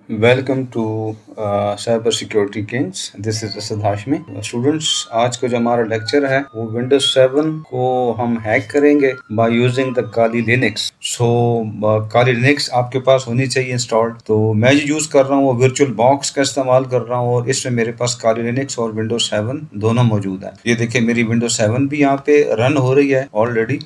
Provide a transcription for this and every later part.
Welcome to cyber security Kings. This is Asad Hashmi. Students, आज का जो हमारा लेक्चर है वो विंडोज 7 को हम हैक करेंगे by using the Kali Linux. So Kali Linux आपके पास होनी चाहिए इंस्टॉल्ड। तो मैं जो यूज कर रहा हूँ वो वर्चुअल बॉक्स का इस्तेमाल कर रहा हूँ और इसमें मेरे पास काली लिनक्स और विंडोज 7 दोनों मौजूद है। ये देखिए मेरी विंडोज 7 भी यहाँ पे रन हो रही है ऑलरेडी,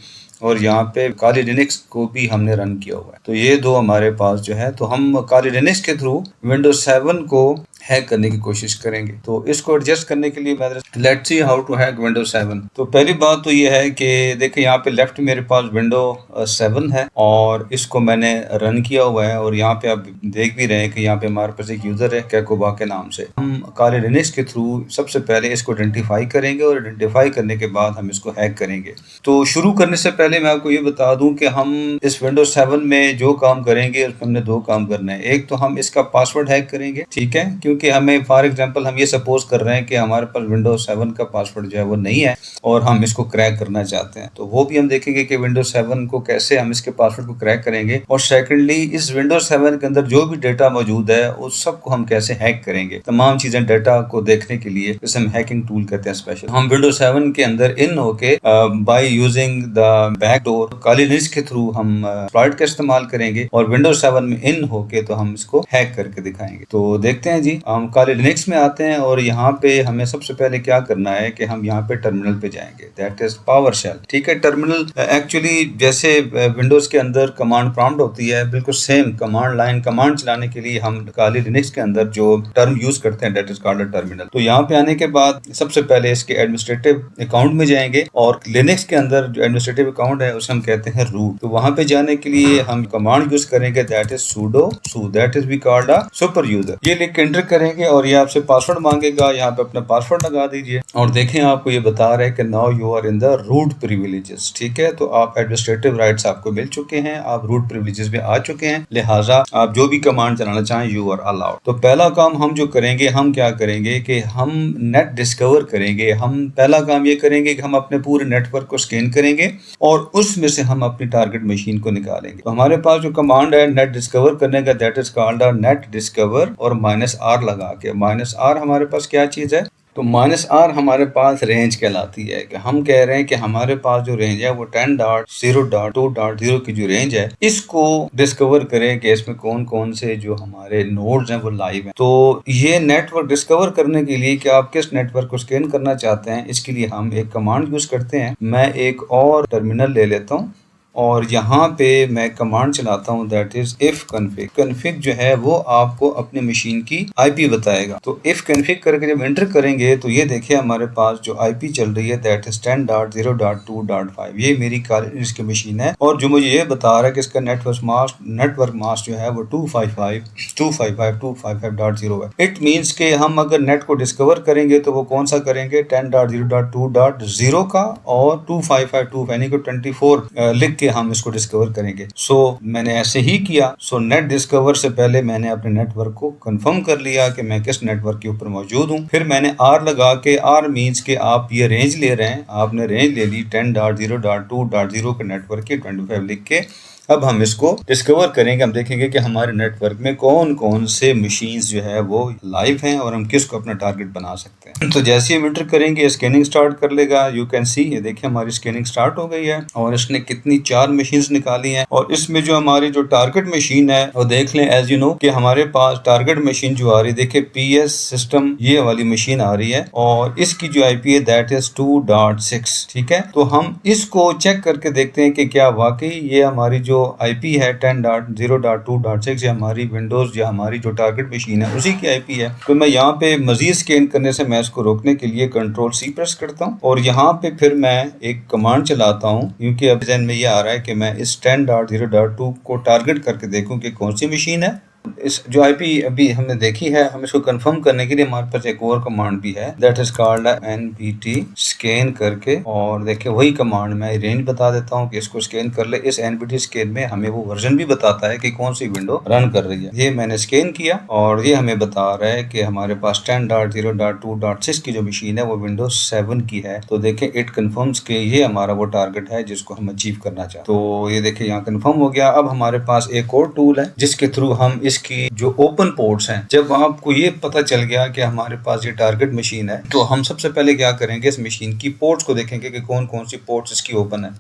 और यहाँ पे काली लिनक्स को भी हमने रन किया हुआ है। तो ये दो हमारे पास जो है, तो हम काली लिनक्स के थ्रू विंडोज 7 को हैक करने की कोशिश करेंगे। तो इसको एडजस्ट करने के लिए let's see how to hack Windows 7। तो पहली बात तो ये है कि देखिए यहाँ पे लेफ्ट मेरे पास विंडो 7 है और इसको मैंने रन किया हुआ है, और यहाँ पे आप देख भी रहे हैं कि यहाँ पे हमारे पास एक यूजर है कैकोबा के नाम से। हम काली लिनक्स के थ्रू सबसे पहले इसको आइडेंटिफाई करेंगे और आइडेंटिफाई करने के बाद हम इसको हैक करेंगे। तो शुरू करने से पहले मैं आपको ये बता दूं कि हम इस विंडोज 7 में जो काम करेंगे उसमें हमने दो काम करने हैं। एक तो हम इसका पासवर्ड हैक करेंगे, ठीक है, क्योंकि हमें फॉर एग्जांपल हम ये सपोज कर रहे हैं कि हमारे पास विंडोज 7 का पासवर्ड जो है वो नहीं है और हम इसको क्रैक करना चाहते हैं। तो वो भी हम देखेंगे कि विंडोज 7 को कैसे हम इसके पासवर्ड को क्रैक करेंगे, और सेकेंडली इस विंडोज 7 के अंदर जो भी डेटा मौजूद है उस सबको हम कैसे हैक करेंगे। तमाम चीजें डेटा को देखने के लिए इसे हम हैकिंग टूल कहते हैं स्पेशल। हम विंडोज 7 के अंदर इन होके by using the backdoor Kali Linux के थ्रू हम एक्सप्लॉइट का इस्तेमाल करेंगे और विंडोज 7 में इन होके तो हम इसको हैक करके दिखाएंगे। तो देखते हैं जी, हम काली लिनक्स में आते हैं और यहाँ पे हमें सबसे पहले क्या करना है कि हम यहाँ पे टर्मिनल पे जाएंगे, दैट इज पावर शेल। ठीक है, टर्मिनल एक्चुअली जैसे विंडोज के अंदर कमांड प्रॉम्प्ट होती है, बिल्कुल सेम कमांड लाइन कमांड चलाने के लिए हम काली लिनक्स के अंदर जो टर्म यूज करते हैं दैट इज कॉल्ड टर्मिनल। तो यहाँ पे आने के बाद सबसे पहले इसके एडमिनिस्ट्रेटिव अकाउंट में जाएंगे और लिनक्स के अंदर जो एडमिनिस्ट्रेटिव अकाउंट है उसे हम कहते हैं रूट। तो वहां पे जाने के लिए हम कमांड यूज करेंगे that is sudo su, that is we called a super user. ये लिख के एंटर करेंगे और ये आपसे पासवर्ड मांगेगा, यहाँ पे अपना पासवर्ड लगा दीजिए और देखें आपको ये बता रहे हैं कि now you are in the root privileges. ठीक है, तो आप एडमिनिस्ट्रेटिव राइट्स आपको मिल चुके हैं, आप रूट प्रिविलेजेस में आ चुके हैं, लिहाजा आप जो भी कमांड चलाना चाहें यू आर अलाउड। तो पहला काम हम जो करेंगे, हम क्या करेंगे कि हम नेट डिस्कवर करेंगे। हम पहला काम ये करेंगे कि हम अपने पूरे नेटवर्क को स्कैन करेंगे और उसमें से हम अपनी टारगेट मशीन को निकालेंगे। तो हमारे पास जो कमांड है नेट डिस्कवर करने का that is called net discover और -r लगा के। -r हमारे पास क्या चीज है, तो -r हमारे पास रेंज कहलाती है कि हम कह रहे हैं कि हमारे पास जो रेंज है वो 10.0.2.0 की जो रेंज है इसको डिस्कवर करें कि इसमें कौन कौन से जो हमारे नोड्स हैं वो लाइव हैं। तो ये नेटवर्क डिस्कवर करने के लिए कि आप किस नेटवर्क को स्कैन करना चाहते हैं, इसके लिए हम एक कमांड यूज करते हैं। मैं एक और टर्मिनल ले लेता हूँ और यहाँ पे मैं कमांड चलाता हूँ that is if config. Config जो है वो आपको अपने मशीन की आईपी बताएगा। तो इफ कन्फिग करके जब एंटर करेंगे तो ये देखिए हमारे पास जो आईपी चल रही है दैट इज 10.0.2.5। ये मेरी काली लिनक्स की मशीन है और जो मुझे ये बता रहा है कि इसका नेटवर्क मास्क जो है वो 255.255.0 है। इट मीन्स के हम अगर नेट को डिस्कवर करेंगे तो वो कौन सा करेंगे, 10.0.2.0 का और 255.2 यानी कि 24 लिख के हम इसको डिस्कवर करेंगे। सो मैंने ऐसे ही किया। सो नेट डिस्कवर से पहले मैंने अपने नेटवर्क को कंफर्म कर लिया कि मैं किस नेटवर्क के ऊपर मौजूद हूँ। फिर मैंने R लगा के, R मीन्स के आप ये रेंज ले रहे हैं, आपने रेंज ले ली 10.0.2.0 के नेटवर्क की 25 लिख के। अब हम इसको डिस्कवर करेंगे, हम देखेंगे कि हमारे नेटवर्क में कौन कौन से मशीन्स जो है वो लाइव हैं और हम किसको अपना टारगेट बना सकते हैं। तो जैसे ही हम एंटर करेंगे स्कैनिंग स्टार्ट कर लेगा। यू कैन सी, ये देखिए हमारी स्कैनिंग स्टार्ट हो गई है और इसने कितनी 4 मशीन्स निकाली हैं। और इसमें जो हमारी जो टारगेट मशीन है वो देख लें, एज यू नो कि हमारे पास टारगेट मशीन जो आ रही है, देखिए PS सिस्टम ये वाली मशीन आ रही है और इसकी जो IP है दैट इज 2.6। ठीक है, तो हम इसको चेक करके देखते हैं कि क्या वाकई ये हमारी जो IP है 10.0.2.6 या हमारी विंडोज या हमारी जो टारगेट मशीन है उसी की IP है। तो मैं यहाँ पे मजीद स्कैन करने से मैं इसको रोकने के लिए Ctrl+C प्रेस करता हूँ और यहाँ पे फिर मैं एक कमांड चलाता हूँ, क्योंकि अब ज़हन में ये आ रहा है कि मैं इस 10.0.2 को टारगेट करके देखूँ कि कौन सी मशीन है। इस जो IP अभी हमने देखी है, हम इसको कंफर्म करने के लिए हमारे पास एक और कमांड भी है that is called npt scan करके। और देखिए वही कमांड मैं रेंज बता देता हूँ कि इसको स्कैन कर ले। इस npt स्कैन में हमें वो वर्जन भी बताता है कि कौन सी विंडो रन कर रही है। ये मैंने स्कैन किया और ये हमें बता रहा है कि हमारे पास 10.0.2.6 की जो मशीन है वो विंडोज 7 की है। तो देखें इट कन्फर्म्स के ये हमारा वो टारगेट है जिसको हम अचीव करना चाहते हैं। तो ये देखिए यहाँ कन्फर्म हो गया। अब हमारे पास एक और टूल है जिसके थ्रू हम इस इसकी जो ओपन पोर्ट्स हैं, जब आपको ये पता चल गया कि हमारे पास ये टारगेट मशीन है, तो हम सबसे पहले क्या करेंगे, इस मशीन की पोर्ट्स को देखेंगे कि कौन कौन सी पोर्ट्स इसकी ओपन है।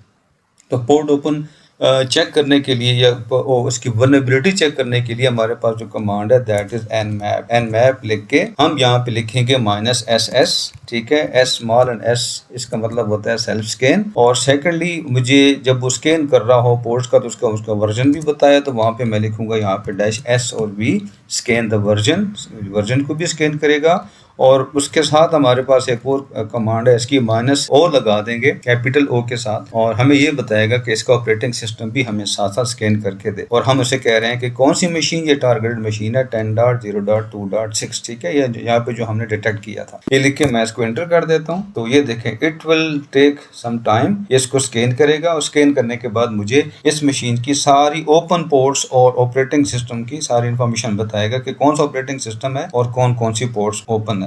तो पोर्ट ओपन चेक करने के लिए या उसकी वल्नरेबिलिटी चेक करने के लिए हमारे पास जो कमांड है दैट इज nmap। nmap लिख के हम यहाँ पे लिखेंगे -ss, ठीक है, s स्मॉल एंड s इसका मतलब होता है सेल्फ स्कैन। और सेकेंडली मुझे जब वो स्कैन कर रहा हो पोर्ट्स का तो उसका वर्जन भी बताया, तो वहाँ पे मैं लिखूंगा यहाँ पे -s और v स्कैन द वर्जन को भी स्कैन करेगा। और उसके साथ हमारे पास एक और कमांड है, इसकी -o लगा देंगे कैपिटल O के साथ, और हमें ये बताएगा कि इसका ऑपरेटिंग सिस्टम भी हमें साथ साथ स्कैन करके दे। और हम उसे कह रहे हैं कि कौन सी मशीन ये टारगेटेड मशीन है, 10.0.2.6, ठीक है, ये यहाँ पे जो हमने डिटेक्ट किया था। ये लिख के मैं इसको एंटर कर देता हूँ। तो ये देखें, it will take some time, इसको स्कैन करेगा और स्कैन करने के बाद मुझे इस मशीन की सारी ओपन पोर्ट्स और ऑपरेटिंग सिस्टम की सारी इंफॉर्मेशन बताएगा कि कौन सा ऑपरेटिंग सिस्टम है और कौन कौन सी पोर्ट्स ओपन है।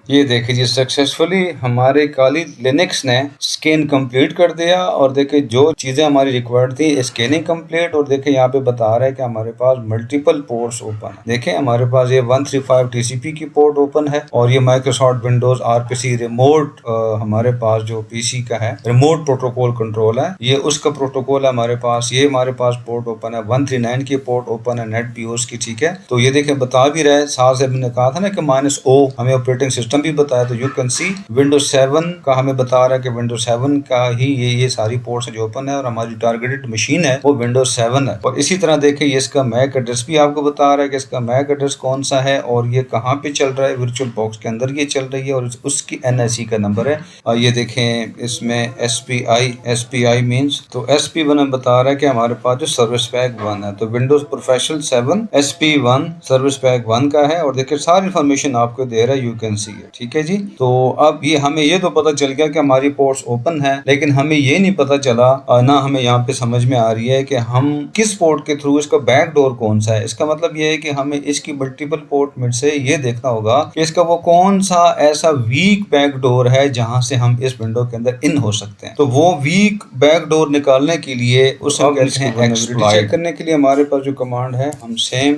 ये देखिए जी, सक्सेसफुली हमारे काली लिनक्स ने स्कैन कंप्लीट कर दिया। और देखिए जो चीज़ें हमारी रिक्वायर्ड थी स्कैनिंग कंप्लीट। और देखिए यहाँ पे बता रहा है कि हमारे पास मल्टीपल पोर्ट्स ओपन है। देखिए हमारे पास ये 135 TCP की पोर्ट ओपन है, और ये माइक्रोसॉफ्ट विंडोज RPC रिमोट हमारे पास जो PC का है रिमोट प्रोटोकॉल कंट्रोल है, ये उसका प्रोटोकॉल है हमारे पास। ये हमारे पास पोर्ट ओपन है, 139 की पोर्ट ओपन है NetBIOS की, ठीक है। तो ये देखिए बता भी रहा है, साथ से मैंने कहा था ना कि -o हमें ऑपरेटिंग सिस्टम भी बताया। तो यू कैन सी विंडोज 7 का हमें बता रहा है कि विंडोज 7 का ही ये सारी पोर्ट्स जो ओपन है, और हमारी टारगेटेड मशीन है वो विंडोज 7 है। और इसी तरह देखिए ये इसका मैक एड्रेस भी आपको बता रहा है कि इसका मैक एड्रेस कौन सा है और ये कहाँ पे चल रहा है, वर्चुअल बॉक्स के अंदर ये चल रही है, और उसकी NIC का नंबर है। और ये देखें इसमें SPI मीन्स, तो SP1 में बता रहा है कि हमारे पास जो सर्विस पैक 1 है, तो Windows professional 7 SP1 service pack 1 का है। और देखिए सारी इंफॉर्मेशन आपको दे रहा है, यू कैन सी है, ठीक है जी। तो अब ये हमें ये तो पता चल गया कि हमारी पोर्ट्स ओपन है, लेकिन हमें ये नहीं पता चला, ना हमें यहाँ पे समझ में आ रही है कि हम किस पोर्ट के थ्रू, इसका बैक डोर कौन सा है। इसका मतलब ये है कि हमें इसकी मल्टीपल पोर्ट में से ये देखना होगा कि इसका वो कौन सा ऐसा वीक बैक डोर है जहां से हम इस विंडो के अंदर इन हो सकते हैं। तो वो वीक बैक डोर निकालने के लिए उसे कहते हैं एक्सप्लॉइट। चेक करने के लिए हमारे पास जो कमांड है, हम सेम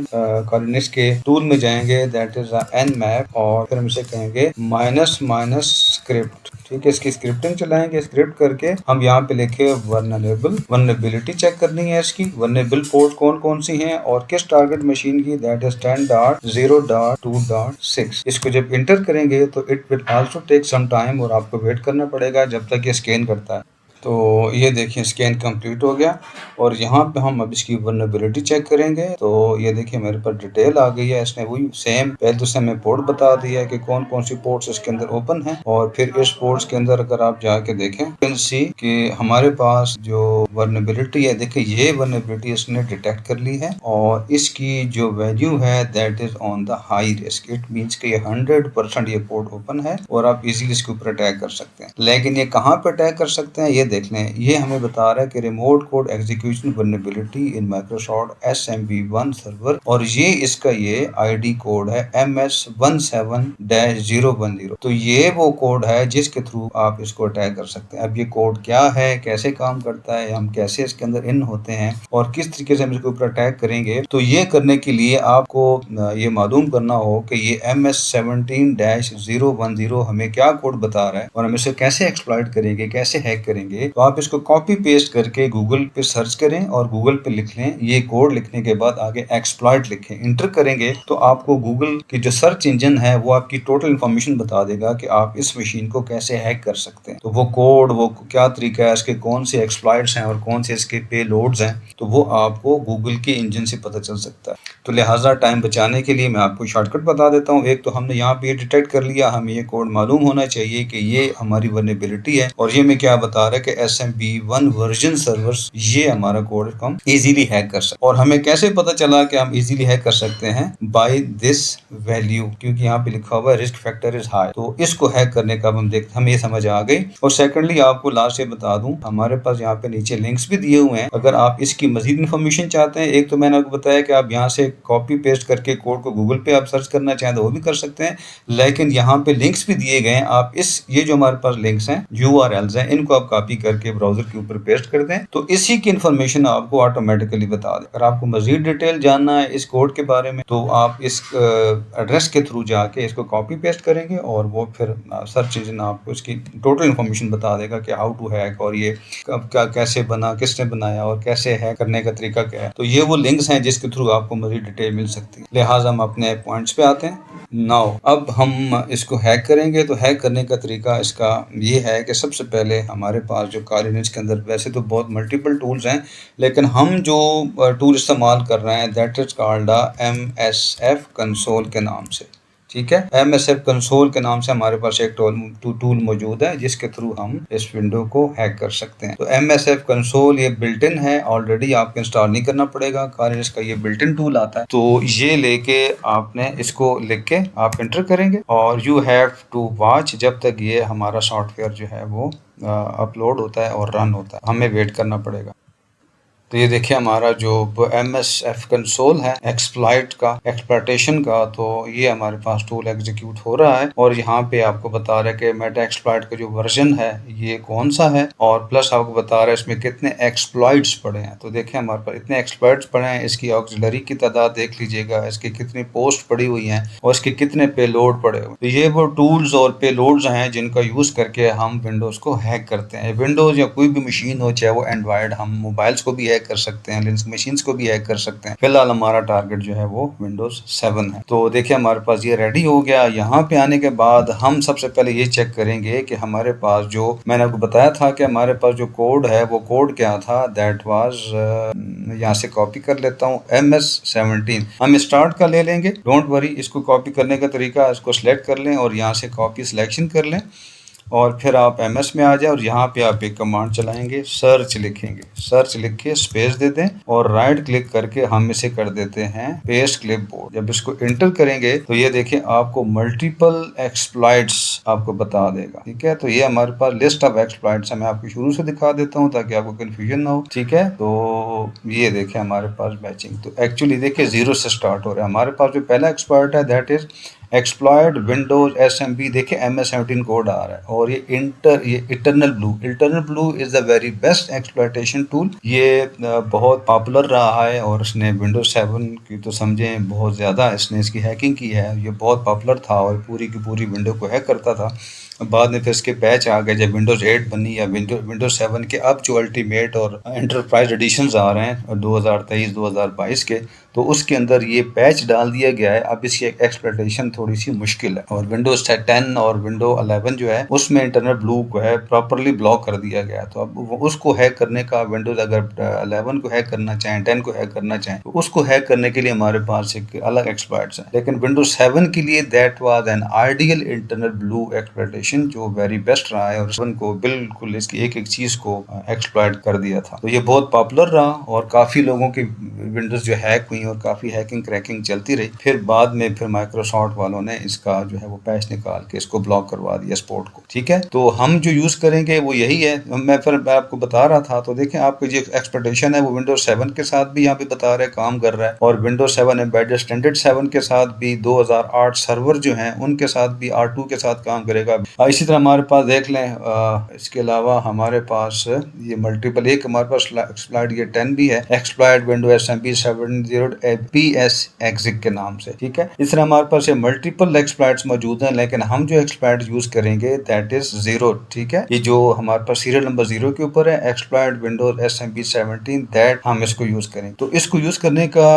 लिनक्स के टूल में जाएंगे, दैट इज nmap, और फिर हम इसे कहेंगे -स्क्रिप्ट, ठीक है। इसकी स्क्रिप्टिंग चलाएंगे, स्क्रिप्ट करके हम यहाँ पे लिखे वल्नरेबिलिटी चेक करनी है। इसकी वल्नरेबल पोर्ट कौन कौन सी हैं और किस टारगेट मशीन की, दैट इज 10.0.2.6। इसको जब इंटर करेंगे तो it will also take some time, और आपको वेट करना पड़ेगा जब तक ये स्कैन करता है। तो ये देखिए स्कैन कंप्लीट हो गया, और यहाँ पे हम अब इसकी वल्नरेबिलिटी चेक करेंगे। तो ये देखिए मेरे पास डिटेल आ गई है, इसने वही सेम पहले तो हमें पोर्ट बता दिया है कि कौन कौन सी पोर्ट्स इसके अंदर ओपन है। और फिर इस पोर्ट्स के अंदर अगर आप जाके देखें, यू कैन सी कि हमारे पास जो वल्नरेबिलिटी है, देखिए ये वल्नरेबिलिटी इसने डिटेक्ट कर ली है, और इसकी जो वैल्यू है that is on the high risk. It means कि ये 100% ये पोर्ट ओपन है, और आप इजीली इसके ऊपर अटैक कर सकते हैं। लेकिन ये कहाँ पे अटैक कर सकते हैं ये देख लें। ये हमें बता रहा है कि remote code execution vulnerability in Microsoft SMB1 server, और ये इसका ये ID कोड है MS17-010। तो ये वो कोड है जिसके थ्रू आप इसको अटैक कर सकते हैं। अब ये कोड क्या है, कैसे काम करता है, हम कैसे इसके अंदर इन होते हैं, और किस तरीके से हम इसके ऊपर अटैक करेंगे, तो ये करने के लिए आपको ये मालूम करना हो कि ये MS17-010 हमें क्या कोड बता रहा है, और हम इसे कैसे एक्सप्लॉइट करेंगे, कैसे हैक करेंगे। तो आप इसको कॉपी पेस्ट करके गूगल पे सर्च करें और गूगल पे लिख लें ये कोड। लिखने के बाद आगे एक्सप्लॉइट लिखें, इंटर करेंगे तो आपको गूगल की जो सर्च इंजन है वो आपकी टोटल इन्फॉर्मेशन बता देगा कि आप इस मशीन को कैसे हैक कर सकते हैं। तो वो कोड, वो क्या तरीका है, इसके कौन से एक्सप्लॉइट्स हैं और कौन से इसके पेलोड्स हैं, तो वो आपको गूगल के इंजन से पता चल सकता है। तो लिहाजा टाइम बचाने के लिए मैं आपको शॉर्टकट बता देता हूँ। एक तो हमने यहाँ पे डिटेक्ट कर लिया, हमें ये कोड मालूम होना चाहिए कि ये हमारी वल्नरेबिलिटी है, और ये मैं क्या बता रहा है कि SMB1 वर्जन सर्वर्स, ये हमारा कोड हम इजीली हैक कर सकते हैं। और हमें कैसे पता चला कि हम इजीली हैक कर सकते हैं, बाय दिस वैल्यू, क्योंकि यहाँ पे लिखा हुआ है रिस्क फैक्टर इज हाई। तो इसको हैक करने का हम देखते, हमें ये समझ आ गई। और सेकंडली आपको लास्ट से बता दूं, हमारे पास यहाँ पे नीचे लिंक्स भी दिए हुए हैं, अगर आप इसकी मजीद इन्फॉर्मेशन चाहते हैं। एक तो मैंने आपको बताया कि आप यहाँ से कॉपी पेस्ट करके कोड को गूगल पे आप सर्च करना चाहें तो वो भी कर सकते हैं, लेकिन यहाँ पे लिंक्स भी दिए गए हैं। आप ये जो हमारे पास लिंक्स हैं, URLs हैं, इनको आप कॉपी करके ब्राउजर के ऊपर पेस्ट कर दें तो इसी की इन्फॉर्मेशन आपको ऑटोमेटिकली बता दे। अगर आपको मजीद डिटेल जानना है इस कोड के बारे में तो आप इस एड्रेस के थ्रू जाके इसको कॉपी पेस्ट करेंगे और वो फिर सर्च इंजन आपको इसकी टोटल इन्फॉर्मेशन बता देगा कि हाउ टू हैक और ये कब क्या कैसे बना, किसने बनाया और कैसे हैक करने का तरीका क्या है। तो ये वो लिंक्स हैं जिसके थ्रू आपको मजीद डिटेल मिल सकती है। लिहाजा हम अपने पॉइंट्स पे आते हैं। नाउ अब हम इसको हैक करेंगे तो हैक करने का तरीका इसका ये है कि सबसे पहले हमारे पास जो Kali Linux के अंदर वैसे तो बहुत मल्टीपल टूल्स हैं, लेकिन हम जो टूल इस्तेमाल कर रहे हैं that is called MSF console के नाम से। ठीक है, MSF कंसोल के नाम से हमारे पास एक टूल मौजूद है जिसके थ्रू हम इस विंडो को हैक कर सकते हैं। तो MSF कंसोल ये बिल्ट इन है, ऑलरेडी आपको इंस्टॉल नहीं करना पड़ेगा, Kali Linux का ये बिल्ट इन टूल आता है। तो ये लेके आपने इसको लिख के आप एंटर करेंगे और यू हैव टू वॉच जब तक ये हमारा सॉफ्टवेयर जो है वो अपलोड होता है और रन होता है, हमें वेट करना पड़ेगा। तो ये देखिए हमारा जो MSF कंसोल है एक्सप्लॉइट का, एक्सप्लॉइटेशन का, तो ये हमारे पास टूल एग्जीक्यूट हो रहा है और यहाँ पे आपको बता रहा है कि मेटा एक्सप्लॉइट का जो वर्जन है ये कौन सा है और प्लस आपको बता रहा है इसमें कितने एक्सप्लॉइट्स पड़े हैं। तो देखिए हमारे पास इतने एक्सप्लॉइट्स पड़े हैं, इसकी ऑक्सिलरी की तादाद देख लीजिएगा, इसकी कितनी पोस्ट पड़ी हुई हैं और इसके कितने पेलोड पड़े हुए। तो ये वो टूल्स और पेलोड्स हैं जिनका यूज़ करके हम विंडोज़ को हैक करते हैं। विंडोज़ या कोई भी मशीन हो, चाहे वो एंड्रॉयड, हम मोबाइल्स को भी हैक कर सकते हैं, लिनक्स मशीन्स को भी हैक कर सकते हैं। फिलहाल हमारा टारगेट जो है वो विंडोज 7 है। तो देखिए हमारे पास ये रेडी हो गया। यहाँ पे आने के बाद हम सबसे पहले ये चेक करेंगे कि हमारे पास जो मैंने आपको बताया था कि हमारे पास जो कोड है वो कोड क्या था, दैट वाज यहाँ से कॉपी कर लेता हूँ MS17। हम स्टार्ट का ले लेंगे, डोंट वरी। इसको कॉपी करने का तरीका, इसको सिलेक्ट कर लें और यहाँ से कॉपी सिलेक्शन कर लें और फिर आप MS में आ जाए और यहाँ पे आप एक कमांड चलाएंगे, सर्च लिखेंगे, सर्च लिख के स्पेस दे दें और राइट क्लिक करके हम इसे कर देते हैं पेस्ट क्लिपबोर्ड। जब इसको एंटर करेंगे तो ये देखें आपको मल्टीपल एक्सप्लॉइट्स आपको बता देगा। ठीक है, तो ये हमारे पास लिस्ट ऑफ एक्सप्लॉइट्स है। मैं आपको शुरू से दिखा देता हूँ ताकि आपको कन्फ्यूजन ना हो। ठीक है, तो ये देखें हमारे पास बैचिंग, तो एक्चुअली देखिए 0 से स्टार्ट हो रहा है। हमारे पास जो पहला एक्सप्लॉइट है that is exploited Windows SMB। देखिए MS17 कोड आ रहा है और ये eternal blue is the very best exploitation tool. ये बहुत पॉपुलर रहा है और इसने विंडोज 7 की तो समझें बहुत ज़्यादा इसने इसकी हैकिंग की है। ये बहुत पॉपुलर था और पूरी की पूरी विंडो को हैक करता था। बाद में फिर इसके पैच आ गए जब विंडोज 8 बनी या विंडोज 7 के अब जो अल्टीमेट और एंटरप्राइज एडिशंस आ रहे हैं 2023-2022 के, तो उसके अंदर ये पैच डाल दिया गया है। अब इसकी एक्सप्लॉयटेशन थोड़ी सी मुश्किल है और विंडोज 10 और विंडो 11 जो है उसमें इंटरनल ब्लू को है प्रॉपरली ब्लॉक कर दिया गया है। तो अब उसको हैक करने का, विंडोज अगर 11 को हैक करना चाहें, 10 को हैक करना चाहें, तो उसको हैक करने के लिए हमारे पास एक अलग एक्सप्लॉइट्स है। लेकिन विंडोज 7 के लिए that was an ideal internal blue exploitation जो वेरी बेस्ट रहा है और 7 को बिल्कुल इसकी एक एक चीज को एक्सप्लॉइट कर दिया था। तो ये बहुत पॉपुलर रहा और काफी लोगों की विंडोज जो हैक हुई और काफी हैकिंग क्रैकिंग चलती रही। फिर बाद में फिर माइक्रोसॉफ्ट वालों ने इसका जो है वो पैच निकाल के इसको ब्लॉक करवा दिया सपोर्ट को। ठीक है, तो हम जो यूज करेंगे वो यही है। मैं आपको बता रहा था, तो देखें आपकी जो एक्सपेक्टेशन है वो विंडोज 7 के साथ भी यहाँ पे बता रहे काम कर रहा है और विंडोज 7 एम्बेडेड स्टैंडर्ड 7 के साथ भी 2008 सर्वर जो है उनके साथ भी R2 के साथ काम करेगा। इसी तरह हमारे पास देख लें इसके अलावा हमारे पास ये मल्टीपल एक हमारे पास एक्सप्लॉइट ये 10 भी है, exploit window SMB 70 PS exec के नाम से। ठीक है, इस तरह हमारे पास ये मल्टीपल एक्सप्लॉइट्स मौजूद हैं, लेकिन हम जो एक्सप्लॉइट यूज करेंगे दैट इज 0। ठीक है, ये जो हमारे पास सीरियल नंबर 0 के ऊपर है एक्सप्लॉइट विंडोज SMB 17 दैट हम इसको यूज करें। तो इसको यूज करने का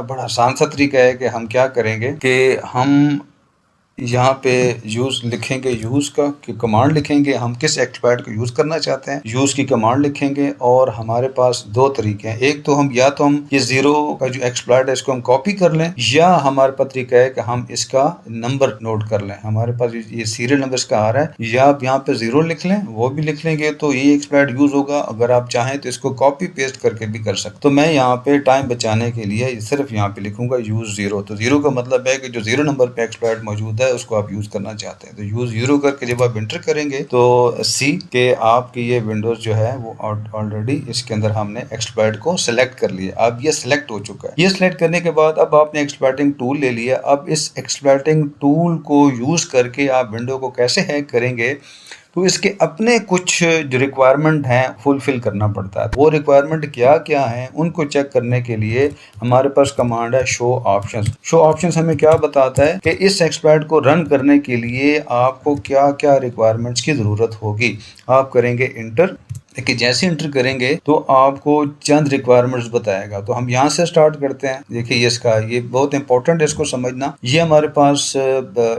बड़ा आसान सा तरीका है कि हम क्या करेंगे कि हम यहाँ पे यूज लिखेंगे, यूज का कमांड लिखेंगे, हम किस एक्सप्लॉइट को यूज करना चाहते हैं, यूज की कमांड लिखेंगे और हमारे पास दो तरीके हैं। एक तो हम या तो हम ये 0 का जो एक्सप्लॉइट है इसको हम कॉपी कर लें, या हमारे पास तरीका है कि हम इसका नंबर नोट कर लें। हमारे पास ये सीरियल नंबर इसका आ रहा है, या आप यहाँ पे 0 लिख लें, वो भी लिख लेंगे तो ये एक्सप्लॉइट यूज होगा। अगर आप चाहें तो इसको कॉपी पेस्ट करके भी कर सकते। तो मैं यहाँ पे टाइम बचाने के लिए सिर्फ यहाँ पे लिखूंगा यूज 0। तो 0 का मतलब है कि जो 0 नंबर पे एक्सप्लॉइट मौजूद है उसको आप यूज करना चाहते हैं। तो यूज 0 करके जब आप एंटर करेंगे तो सी के आपकी ये विंडोज जो है वो ऑलरेडी इसके अंदर हमने एक्सप्लॉइट को सिलेक्ट कर लिया। अब ये सिलेक्ट हो चुका है। ये सिलेक्ट करने के बाद अब आपने एक्सप्लॉइटिंग टूल ले लिया। अब इस एक्सप्लॉइटिंग टूल को यूज करके आप विंडो को कैसे हैक करेंगे, तो इसके अपने कुछ जो रिक्वायरमेंट हैं फुलफिल करना पड़ता है। वो रिक्वायरमेंट क्या क्या हैं उनको चेक करने के लिए हमारे पास कमांड है शो ऑप्शंस। शो ऑप्शंस हमें क्या बताता है कि इस एक्सप्लॉइट को रन करने के लिए आपको क्या क्या रिक्वायरमेंट्स की ज़रूरत होगी। आप करेंगे इंटर। देखिए जैसे इंटर करेंगे तो आपको चंद रिक्वायरमेंट्स बताएगा। तो हम यहाँ से स्टार्ट करते हैं। देखिए ये बहुत इंपॉर्टेंट है इसको समझना। ये हमारे पास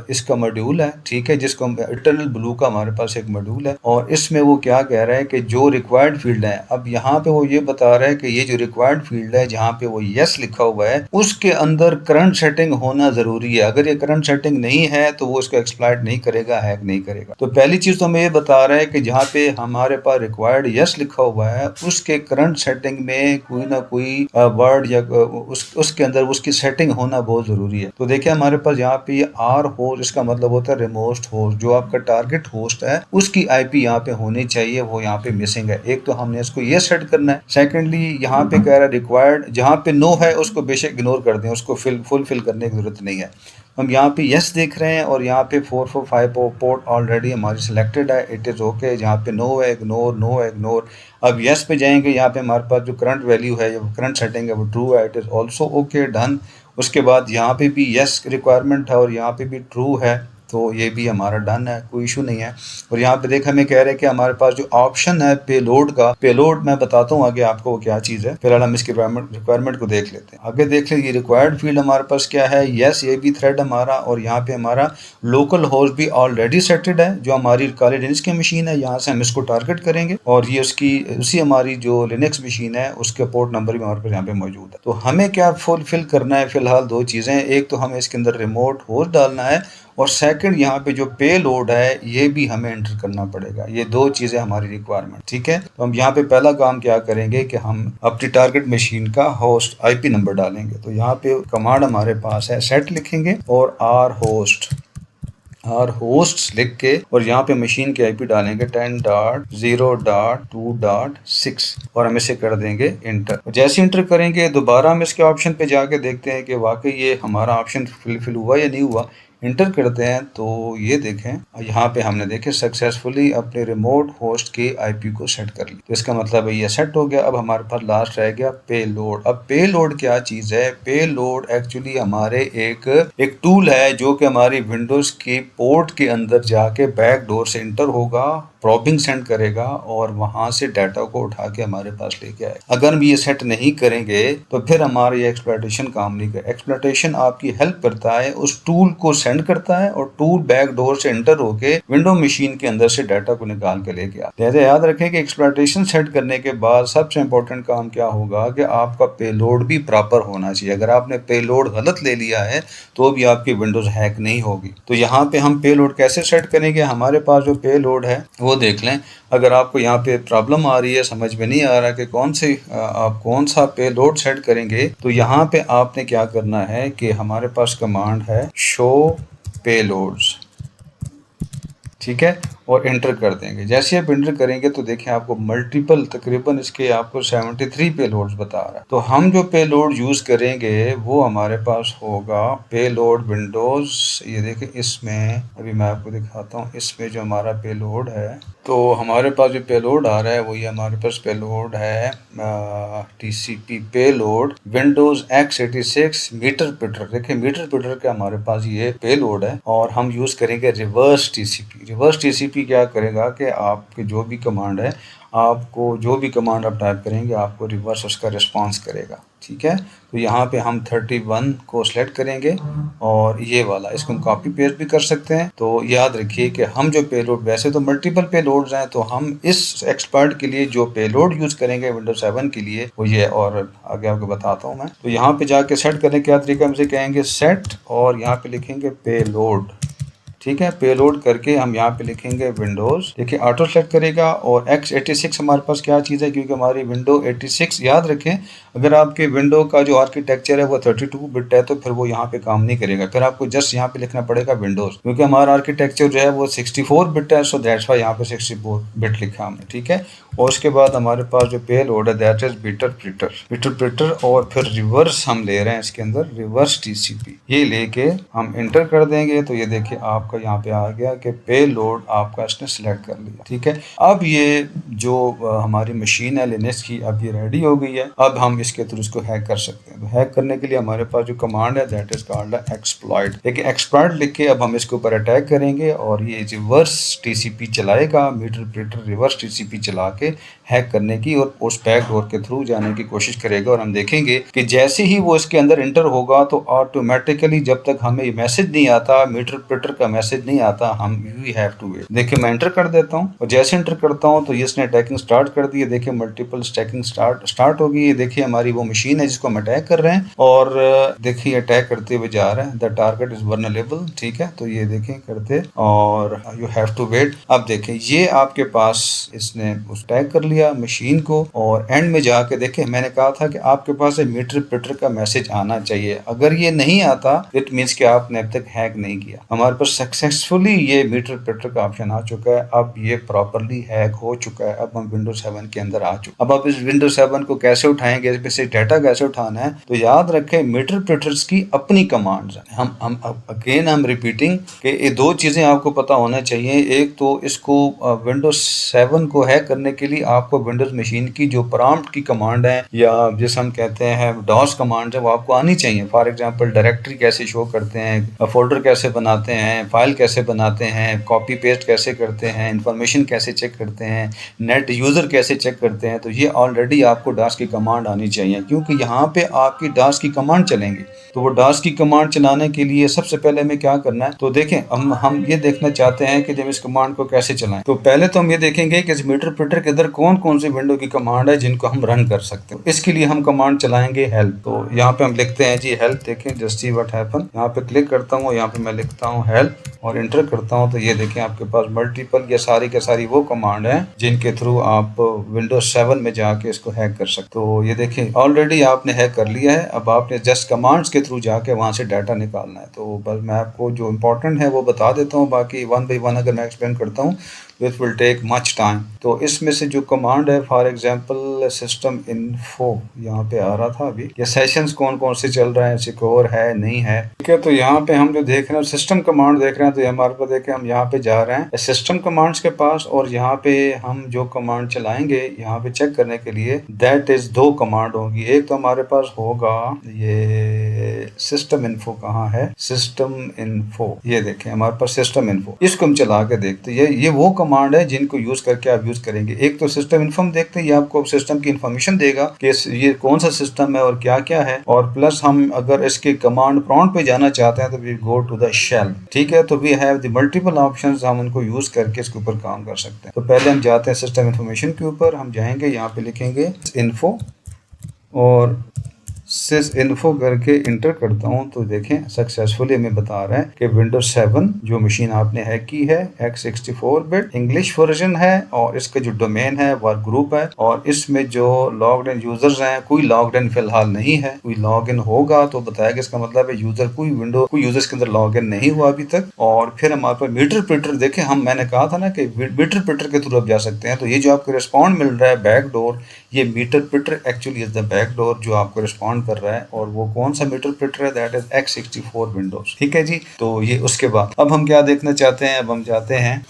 इसका मॉड्यूल है, ठीक है, जिसको इटर्नल ब्लू का हमारे पास एक मॉड्यूल है और इसमें वो क्या कह रहा है कि जो रिक्वायर्ड फील्ड है, अब यहाँ पे वो ये बता रहा है कि ये जो रिक्वायर्ड फील्ड है जहाँ पे वो यस लिखा हुआ है उसके अंदर करंट सेटिंग होना जरूरी है। अगर ये करंट सेटिंग नहीं है तो वो इसको एक्सप्लॉइट नहीं करेगा, हैक नहीं करेगा। तो पहली चीज तो हमें ये बता रहा है कि जहाँ पे हमारे पास रिक्वायर्ड यस लिखा हुआ है उसके करंट सेटिंग में कोई ना कोई वर्ड या उसके अंदर उसकी सेटिंग होना बहुत जरूरी है। तो देखिए हमारे पास यहाँ पे आर होस्ट, इसका मतलब होता है रिमोट होस्ट, जो आपका टारगेट होस्ट है उसकी आईपी यहाँ पे होनी चाहिए, वो यहाँ पे मिसिंग है। एक तो हमने इसको ये सेट करना है। सेकेंडली यहाँ पे कह रहा है रिक्वायर्ड, जहाँ पे नो है उसको बेशक इग्नोर कर दें, उसको फुलफिल करने की जरूरत नहीं है। हम यहाँ पे यस देख रहे हैं और यहाँ पे 445 पोर्ट ऑलरेडी हमारी सिलेक्टेड है, इट इज़ ओके। जहाँ पे नो है इग्नोर, नो है इग्नोर। अब यस पे जाएंगे, यहाँ पे हमारे पास जो करंट वैल्यू है, जो करंट सेटिंग है वो ट्रू है, it is also okay, done. उसके बाद यहाँ पे भी यस रिक्वायरमेंट है और यहाँ पे भी ट्रू है, तो ये भी हमारा डन है, कोई इशू नहीं है। और यहाँ पे देख हमें कह रहे हैं कि हमारे पास जो ऑप्शन है पेलोड का, पेलोड मैं बताता हूँ आगे आपको वो क्या चीज़ है। फिलहाल हम इसकी रिक्वायरमेंट को देख लेते हैं। आगे देख लें, ये रिक्वायर्ड फील्ड हमारे पास क्या है, यस ये भी थ्रेड हमारा, और यहाँ पे हमारा लोकल होस्ट भी ऑलरेडी सेटेड है जो हमारी काली लिनक्स की मशीन है। यहाँ से हम इसको टारगेट करेंगे और ये उसी हमारी जो लिनक्स मशीन है उसके पोर्ट नंबर भी हमारे पास यहाँ पे मौजूद है। तो हमें क्या फुलफिल करना है, फिलहाल दो चीज़ें, एक तो हमें इसके अंदर रिमोट होस्ट डालना है और सेकंड यहाँ पे जो पे लोड है ये भी हमें एंटर करना पड़ेगा। ये दो चीज़ें हमारी रिक्वायरमेंट, ठीक है। तो हम यहाँ पे पहला काम क्या करेंगे कि हम अपनी टारगेट मशीन का होस्ट आईपी नंबर डालेंगे। तो यहाँ पे कमांड हमारे पास है सेट लिखेंगे और आर होस्ट लिख के और यहाँ पे मशीन की आईपी डालेंगे 10.0.2.6 और हम इसे कर देंगे इंटर। जैसे इंटर करेंगे दोबारा हम इसके ऑप्शन पे जाके देखते हैं कि वाकई ये हमारा ऑप्शन फुलफिल हुआ या नहीं हुआ। इंटर करते हैं तो ये देखें यहाँ पे हमने देखे सक्सेसफुली अपने रिमोट होस्ट के आईपी को सेट कर लिया। तो इसका मतलब है ये सेट हो गया। अब हमारे पास लास्ट रह गया पे लोड। अब पे लोड क्या चीज़ है? पे लोड एक्चुअली हमारे एक टूल है जो कि हमारी विंडोज़ की पोर्ट के अंदर जाके बैक डोर से इंटर होगा, प्रॉबिंग सेंड करेगा और वहां से डाटा को उठा के हमारे पास लेके आए। अगर हम ये सेट नहीं करेंगे तो फिर हमारा ये एक्सप्लॉइटेशन काम नहीं करेगा। एक्सप्लॉइटेशन आपकी हेल्प करता है, उस टूल को सेंड करता है और टूल बैक डोर से एंटर होके विंडो मशीन के अंदर से डाटा को निकाल के लेके आता है। लिहाजा याद रखें कि एक्सप्लॉइटेशन सेट करने के बाद सबसे इंपॉर्टेंट काम क्या होगा कि आपका पेलोड भी प्रॉपर होना चाहिए। अगर आपने पेलोड गलत ले लिया है तो भी आपकी विंडोज हैक नहीं होगी। तो यहाँ पे हम पेलोड कैसे सेट करेंगे? हमारे पास जो पेलोड है वो देख लें। अगर आपको यहाँ पे प्रॉब्लम आ रही है, समझ में नहीं आ रहा कि आप कौन सा पेलोड सेट करेंगे, तो यहाँ पे आपने क्या करना है कि हमारे पास कमांड है शो पेलोड्स, ठीक है, और एंटर कर देंगे। जैसे आप एंटर करेंगे तो देखिए आपको मल्टीपल तकरीबन इसके आपको 73 पेलोड्स बता रहा है। तो हम जो पेलोड यूज़ करेंगे वो हमारे पास होगा पेलोड विंडोज़। ये देखिए इसमें अभी मैं आपको दिखाता हूँ, इसमें जो हमारा पेलोड है तो हमारे पास जो पेलोड आ रहा है वही हमारे पास पेलोड है TCP payload Windows x86 meterpreter. देखिए मीटर पिटर का हमारे पास ये पेलोड है और हम यूज़ करेंगे रिवर्स TCP। रिवर्स TCP क्या करेगा कि आपके जो भी कमांड है, आपको जो भी कमांड आप टाइप करेंगे आपको रिवर्स उसका रिस्पांस करेगा, ठीक है। तो यहाँ पे हम 31 को सिलेक्ट करेंगे और ये वाला इसको हम कॉपी पेस्ट भी कर सकते हैं। तो याद रखिए कि हम जो पेलोड, वैसे तो मल्टीपल पेलोड्स हैं, तो हम इस एक्सपर्ट के लिए जो पेलोड यूज़ करेंगे विंडोज 7 के लिए वो ये, और आगे आपको बताता हूँ मैं। तो यहाँ पे जाके सेट करने का तरीका हमसे कहेंगे सेट और यहाँ पे लिखेंगे पेलोड, ठीक है। पेलोड करके हम यहाँ पे लिखेंगे विंडोज़, देखिए ऑटो सेलेक्ट करेगा। और x86 हमारे पास क्या चीज़ है, क्योंकि हमारी विंडो 86, याद रखें अगर आपके विंडो का जो आर्किटेक्चर है वो 32 बिट है तो फिर वो यहाँ पे काम नहीं करेगा। फिर आपको जस्ट यहाँ पे लिखना पड़ेगा विंडोज़, क्योंकि हमारा आर्किटेक्चर जो है वो 64 बिट है, सो दैट्स वाई यहाँ पे 64 बिट लिखा हमने, ठीक है। और उसके बाद हमारे पास जो पेलोड है दैट इज बिटर प्रिटर और फिर रिवर्स हम ले रहे हैं इसके अंदर रिवर्स TCP, ये लेके हम इंटर कर देंगे। तो ये देखिए आपका आपका यहाँ पे आ गया कि पे लोड आपका इसने सिलेक्ट कर लिया। ठीक है, अब ये जो हमारी मशीन है लिनक्स की, अब ये रेडी हो गई है। अब हम इसके थ्रू इसको हैक कर सकते हैं। तो हैक करने के लिए हमारे पास जो कमांड है दैट इज कॉल्ड एक्सप्लॉइट। देखिए एक्सप्लॉइट लिख के अब हम इसके ऊपर अटैक करेंगे और ये रिवर्स टीसीपी चलाएगा, मीटर प्रिंटर रिवर्स टीसीपी चला के हैक करने की और उस बैकडोर के थ्रू जाने की कोशिश करेगा। और हम देखेंगे कि जैसे ही वो इसके अंदर इंटर होगा तो ऑटोमेटिकली जब तक हमें मैसेज नहीं आता, मीटर प्रिंटर का मैसेज नहीं आता, हम वी हैव टू वेट। देखिए मैं एंटर कर देता हूँ और जैसे एंटर करता हूँ तो ये इसने अटैकिंग स्टार्ट कर दी है। देखिए मल्टीपल स्टैकिंग स्टार्ट हो गई है। देखिए हमारी वो मशीन है जिसको हम अटैक कर रहे हैं और देखिए अटैक करते हुए जा रहा है। The target is vulnerable. ठीक है, तो ये देखें करते और यू हैव टू वेट। अब देखें ये आपके पास इसने अटैक कर लिया मशीन को और एंड में जाके देखें मैंने कहा था कि आपके पास मीटर प्रिंटर का मैसेज आना चाहिए। अगर ये नहीं आता इट मीन्स कि आपने अब तक हैक नहीं किया। हमारे पास सक्सेसफुली ये मीटर प्रिंटर का ऑप्शन आ चुका है। अब ये प्रॉपरली हैक हो चुका है। अब हम विंडोज 7 के अंदर आ चुके। अब आप इस विंडोज 7 को कैसे उठाएंगे, इसमें से डाटा कैसे उठाना है, तो याद रखें मीटर प्रिंटर्स की अपनी कमांड्स हैं। हम रिपीटिंग कि ये दो चीजें आपको पता होना चाहिए। एक तो इसको विंडोज 7 को हैक करने के लिए आपको विंडोज मशीन की जो प्रॉम्प्ट की कमांड है या जिसे हम कहते हैं डॉस कमांड है वो आपको आनी चाहिए। फॉर एग्जांपल डायरेक्टरी कैसे शो करते हैं, फोल्डर कैसे बनाते हैं, फाइल कैसे बनाते हैं, कॉपी पेस्ट कैसे करते हैं, इंफॉर्मेशन कैसे चेक करते हैं, नेट यूजर कैसे चेक करते हैं, तो ये ऑलरेडी आपको डॉस की कमांड आनी चाहिए क्योंकि यहाँ पे आपकी डॉस की कमांड चलेंगी। तो वो डॉस की कमांड चलाने के लिए सबसे पहले हमें क्या करना है, तो देखें हम ये देखना चाहते हैं कि जब इस कमांड को कैसे चलाएं। तो पहले तो हम ये देखेंगे कि इस मीटर प्रिंटर के अंदर कौन कौन सी विंडो की कमांड है जिनको हम रन कर सकते हैं। इसके लिए हम कमांड चलाएंगे हेल्प। तो यहाँ पे हम लिखते हैं जी हेल्प। देखें जस्ट सी व्हाट हैपन। यहाँ पे क्लिक करता हूँ, यहाँ पे मैं लिखता हूँ हेल्प और इंटर करता हूँ। तो ये देखें आपके पास मल्टीपल या सारी के सारी वो कमांड है जिनके थ्रू आप विंडोज 7 में जाके इसको हैक कर सकते हो। तो ये देखें ऑलरेडी आपने हैक कर लिया है। अब आपने जस्ट कमांड्स के थ्रू जाके वहां से डाटा निकालना है। तो बस मैं आपको जो इम्पोर्टेंट है वो बता देता हूँ, बाकी वन बाई वन अगर मैं एक्सप्लेन करता हूँ which will take much time. तो इसमें से जो कमांड है फॉर एग्जांपल सिस्टम इन्फो यहाँ पे आ रहा था अभी, ये सेशंस कौन कौन से चल रहे हैं, सिक्योर है नहीं है। ठीक है, तो यहाँ पे हम जो देख रहे हैं सिस्टम कमांड देख रहे हैं। तो ये हमारे पास देखें हम यहाँ पे जा रहे हैं सिस्टम कमांड्स के पास और यहाँ पे हम जो कमांड चलाएंगे यहाँ पे चेक करने के लिए दैट इज दो कमांड होगी। एक तो हमारे पास होगा ये सिस्टम इन्फो। कहाँ है सिस्टम इन्फो, ये देखें हमारे पास सिस्टम इन्फो। इसको हम चला के देखते हैं। ये वो कमांड है जिनको यूज करके आप यूज करेंगे। एक तो सिस्टम इन्फॉर्म देखते हैं, ये आपको सिस्टम की इंफॉर्मेशन देगा कि ये कौन सा सिस्टम है और क्या क्या है। और प्लस हम अगर इसके कमांड प्रॉम्प्ट पे जाना चाहते हैं तो we go to the shell. ठीक है, तो we have the multiple options, हम उनको यूज करके इसके ऊपर काम कर सकते हैं। तो पहले हम जाते हैं सिस्टम इन्फॉर्मेशन के ऊपर, हम जाएंगे यहाँ पे लिखेंगे इन्फो और सिस इन्फो करके इंटर करता हूं। तो देखें सक्सेसफुली हमें बता रहा है कि विंडोज 7 जो मशीन आपने हैक की है x64 बिट इंग्लिश वर्जन है और इसका जो डोमेन है वर्क ग्रुप है और इसमें जो लॉग्ड इन यूजर्स हैं कोई लॉग्ड इन फिलहाल नहीं है। कोई लॉग इन होगा तो बताएगा, इसका मतलब है यूजर कोई यूजर्स के अंदर लॉग इन नहीं हुआ अभी तक। और फिर हमारे पास मीटर प्रिंटर देखें, मैंने कहा था ना कि मीटर प्रिंटर के थ्रू आप जा सकते हैं। तो ये जो आपको रिस्पॉन्ड मिल रहा है बैकडोर, ये meterpreter actually is the backdoor जो आपको रिस्पॉन्ड कर रहा है। और वो कौन सा मीटर प्रिंटर है, दैट इज x64 विंडोज। ठीक है जी, तो ये उसके बाद अब हम क्या देखना चाहते हैं, अब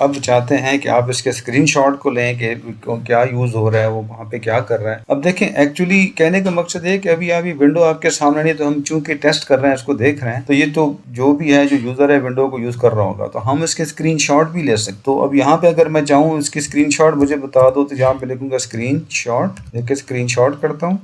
हम चाहते हैं कि आप इसके स्क्रीनशॉट को लें कि क्या यूज हो रहा है, वो वहां पे क्या कर रहा है। अब देखें एक्चुअली कहने का मकसद है कि अभी विंडो आपके सामने नहीं, तो हम चूंकि टेस्ट कर रहे हैं, इसको देख रहे हैं, तो ये तो जो भी है जो यूजर है विंडो को यूज कर रहा होगा, तो हम इसके स्क्रीनशॉट भी ले सकते। तो अब यहाँ पे अगर मैं चाहूँ इसकी स्क्रीनशॉट मुझे बता दो, तो यहाँ पे लिखूंगा स्क्रीनशॉट, देखिए स्क्रीनशॉट करता हूँ।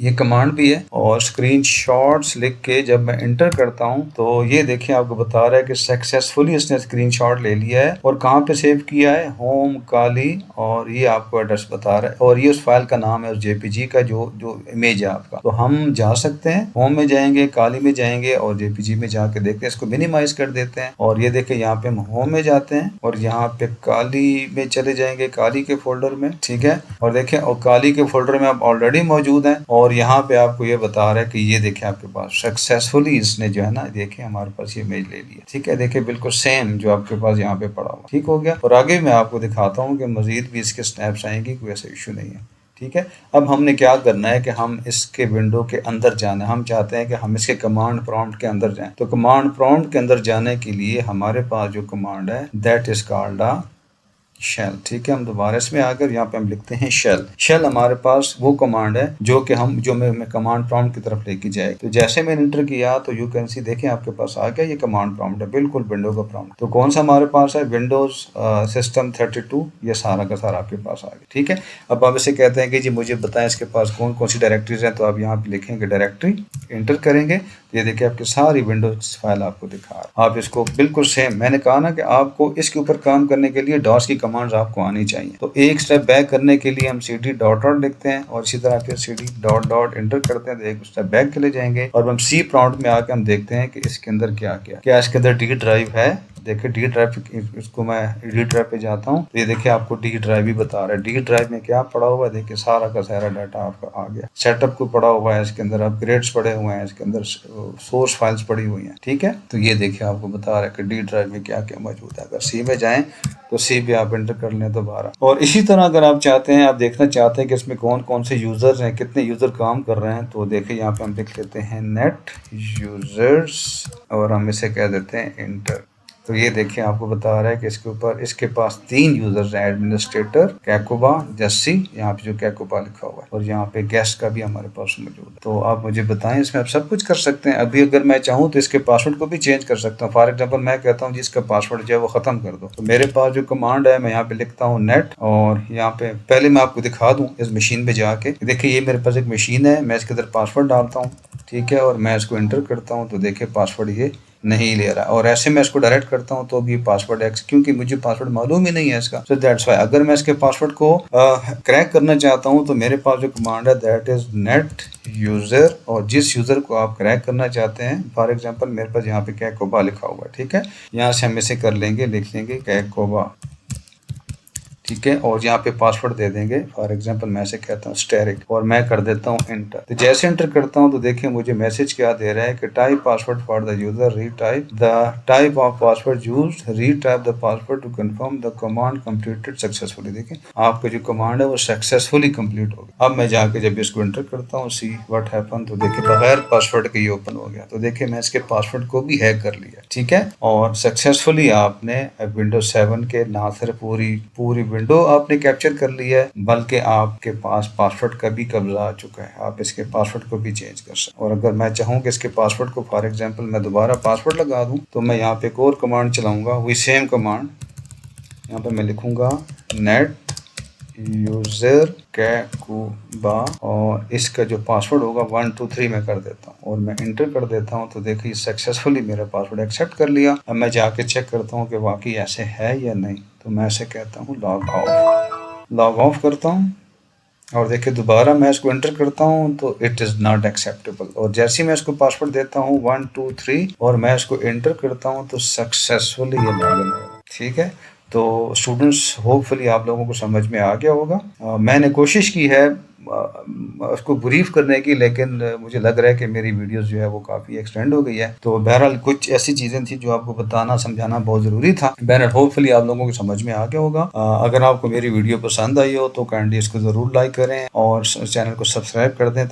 ये कमांड भी है और स्क्रीनशॉट्स लिख के जब मैं इंटर करता हूं तो ये देखिए आपको बता रहा है कि सक्सेसफुली इसने स्क्रीनशॉट ले लिया है। और कहां पे सेव किया है, होम काली, और ये आपको एड्रेस बता रहा है और ये उस फाइल का नाम है, उस जेपीजी का जो इमेज है आपका। तो हम जा सकते हैं होम में जाएंगे, काली में जाएंगे और जेपीजी में जाके देखते हैं। इसको मिनिमाइज कर देते हैं और ये देखिए यहाँ पे हम होम में जाते हैं और यहाँ पे काली में चले जाएंगे, काली के फोल्डर में। ठीक है, और देखें और काली के फोल्डर में आप ऑलरेडी मौजूद हैं और यहाँ पे आपको ये बता रहा है कि ये देखिए आपके पास सक्सेसफुली इसने जो है ना, देखिए हमारे पास ये इमेज ले लिया। ठीक है, देखिए बिल्कुल सेम जो आपके पास यहाँ पे पड़ा हुआ। ठीक हो गया, और आगे मैं आपको दिखाता हूँ कि मजीद भी इसके स्नैप्स आएंगे, कोई ऐसा इशू नहीं है। ठीक है। अब हमने क्या करना है कि हम इसके विंडो के अंदर जाना है। हम चाहते हैं कि हम इसके कमांड प्रॉम्प्ट के अंदर जाएं। तो कमांड प्रॉम्प्ट के अंदर जाने के लिए हमारे पास जो कमांड है that is called a shell. ठीक है, हम दोबारा इसमें आकर यहाँ पे हम लिखते हैं शेल। शेल हमारे पास वो कमांड है जो कि हम जो मैं कमांड प्रॉम्प्ट की तरफ लेके जाए। तो जैसे मैंने इंटर किया तो यू कैन सी, देखें आपके पास आ गया ये कमांड प्रॉम्प्ट है, बिल्कुल विंडो का प्रॉम्प्ट। तो कौन सा हमारे पास है, विंडोज सिस्टम 32, ये सारा का सारा आपके पास आ गया। ठीक है, अब आप इसे कहते हैं कि जी मुझे बताएं इसके पास कौन कौन सी डायरेक्टरीज हैं। तो आप यहाँ पे लिखेंगे डायरेक्टरी, इंटर करेंगे, ये देखिए आपकी सारी विंडोज फाइल आपको दिखा रहा है। आप इसको बिल्कुल सेम, मैंने कहा ना कि आपको इसके ऊपर काम करने के लिए डॉस की कमांड्स आपको आनी चाहिए। तो एक स्टेप बैक करने के लिए हम cd डॉट डॉट लिखते हैं और इसी तरह फिर cd डॉट डॉट इंटर करते हैं तो एक स्टेप बैक चले जाएंगे और हम सी प्रॉम्प्ट में आके हम देखते हैं कि इसके अंदर क्या इसके अंदर डी ड्राइव है। देखिए डी ड्राइव, इसको मैं डी ड्राइव पे जाता हूँ तो ये देखिए आपको डी ड्राइव ही बता रहा है। डी ड्राइव में क्या पड़ा हुआ है, देखिए सारा का सारा डाटा आपका आ गया। सेटअप को पड़ा हुआ है, इसके अंदर अपग्रेड्स पड़े हुए हैं, इसके अंदर सोर्स फाइल्स पड़ी हुई हैं। ठीक है, तो ये देखिए आपको बता रहा है कि डी ड्राइव में क्या क्या मौजूद है। अगर सी में जाएं तो सी पे आप एंटर कर लें दोबारा। और इसी तरह अगर आप चाहते हैं, आप देखना चाहते हैं कि इसमें कौन कौन से यूजर्स हैं, कितने यूजर काम कर रहे हैं, तो देखिए यहाँ पे हम लिख लेते हैं नेट यूजर्स और हम इसे कह देते हैं इंटर। तो ये देखिए आपको बता रहा है कि इसके ऊपर इसके पास 3 यूजर्स हैं, एडमिनिस्ट्रेटर, कैकोबा, जस्सी, यहाँ पे जो कैकोबा लिखा हुआ है, और यहाँ पे गेस्ट का भी हमारे पास मौजूद है। तो आप मुझे बताएं, इसमें आप सब कुछ कर सकते हैं। अभी अगर मैं चाहूँ तो इसके पासवर्ड को भी चेंज कर सकता हूँ। फॉर एग्जाम्पल मैं कहता हूँ जिसका पासवर्ड जो है वो खत्म कर दो, तो मेरे पास जो कमांड है मैं यहाँ पे लिखता हूँ नेट, और यहाँ पे पहले मैं आपको दिखा दूँ इस मशीन पे जाके। देखिए ये मेरे पास एक मशीन है, मैं इसके अंदर पासवर्ड डालता हूँ, ठीक है, और मैं इसको एंटर करता हूँ तो देखिए पासवर्ड ये नहीं ले रहा। और ऐसे मैं इसको डायरेक्ट करता हूँ तो भी पासवर्ड एक्स, क्योंकि मुझे पासवर्ड मालूम ही नहीं है इसका। सो दैट्स व्हाई अगर मैं इसके पासवर्ड को क्रैक करना चाहता हूँ तो मेरे पास जो कमांड है दैट इज नेट यूजर, और जिस यूजर को आप क्रैक करना चाहते हैं, फॉर एग्जांपल मेरे पास यहाँ पे कैकोबा लिखा हुआ है, ठीक है, यहाँ से हम इसे कर लेंगे, लिख लेंगे कैकोबा, ठीक है, और यहाँ पे पासवर्ड दे देंगे। फॉर एग्जांपल मैं ऐसे कहता हूँ स्टेरिक, और मैं कर देता हूँ एंटर। तो जैसे एंटर करता हूँ तो देखिए मुझे मैसेज क्या दे रहा है कि type password for the user, retype the type of password used, retype the password to confirm the command completed successfully. देखिए आपका जो कमांड है वो सक्सेसफुली कंप्लीट हो गया। अब मैं जाके जब इसको एंटर करता हूँ सी व्हाट हैपन, तो देखिए बगैर पासवर्ड के ये ओपन हो गया। तो देखिए मैं इसके पासवर्ड को भी हैक कर लिया, ठीक है, और सक्सेसफुली आपने विंडोज 7 के ना सिर्फ पूरी विंडो आपने कैप्चर कर लिया है, बल्कि आपके पास पासवर्ड का भी कब्जा आ चुका है। आप इसके पासवर्ड को भी चेंज कर सकते। और अगर मैं चाहूँ कि इसके पासवर्ड को फॉर एग्जांपल मैं दोबारा पासवर्ड लगा दूं, तो मैं यहाँ पे एक और कमांड चलाऊंगा, वही सेम कमांड, यहाँ पे मैं लिखूंगा नेट यूजर कैकोबा, और इसका जो पासवर्ड होगा 1 2 3 में कर देता हूँ और मैं इंटर कर देता हूँ। तो देखिए सक्सेसफुली मेरा पासवर्ड एक्सेप्ट कर लिया। अब मैं जाके चेक करता हूँ कि वाकई ऐसे है या नहीं। तो मैं ऐसे कहता हूँ लॉग ऑफ करता हूँ, और देखिए दोबारा मैं इसको एंटर करता हूँ तो इट इज़ नॉट एक्सेप्टेबल। और जैसे ही मैं इसको पासवर्ड देता हूँ 1 2 3 और मैं इसको एंटर करता हूँ तो सक्सेसफुली ये लॉगिन होगा, ठीक है। तो स्टूडेंट्स होपफुली आप लोगों को समझ में आ गया होगा। मैंने कोशिश की है उसको ब्रीफ करने की, लेकिन मुझे लग रहा है कि मेरी वीडियोस जो है वो काफ़ी एक्सटेंड हो गई है। तो बहरहाल कुछ ऐसी चीज़ें थी जो आपको बताना समझाना बहुत ज़रूरी था। बहरहाल होपफुली आप लोगों को समझ में आ गया होगा। अगर आपको मेरी वीडियो पसंद आई हो तो काइंडली इसको ज़रूर लाइक करें और चैनल को सब्सक्राइब कर दें।